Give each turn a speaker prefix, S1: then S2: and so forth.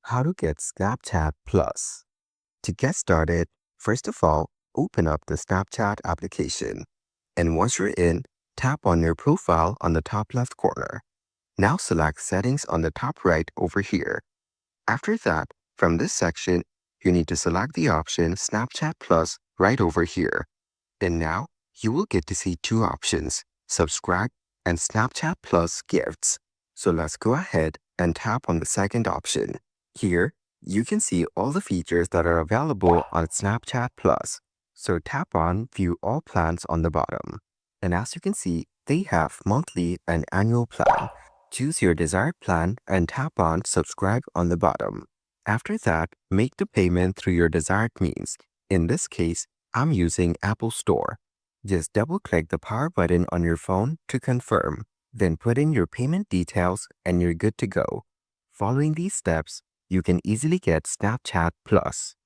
S1: How to get Snapchat Plus. To get started, first of all, open up the Snapchat application. And once you're in, tap on your profile on the top left corner. Now select Settings on the top right over here. After that, from this section, you need to select the option Snapchat Plus right over here. And now, you will get to see two options, Subscribe and Snapchat Plus Gifts. So let's go ahead and tap on the second option. Here, you can see all the features that are available on Snapchat Plus. So tap on View All Plans on the bottom. And as you can see, they have monthly and annual plan. Choose your desired plan and tap on Subscribe on the bottom. After that, make the payment through your desired means. In this case, I'm using Apple Store. Just double-click the power button on your phone to confirm. Then put in your payment details and you're good to go. Following these steps, you can easily get Snapchat Plus.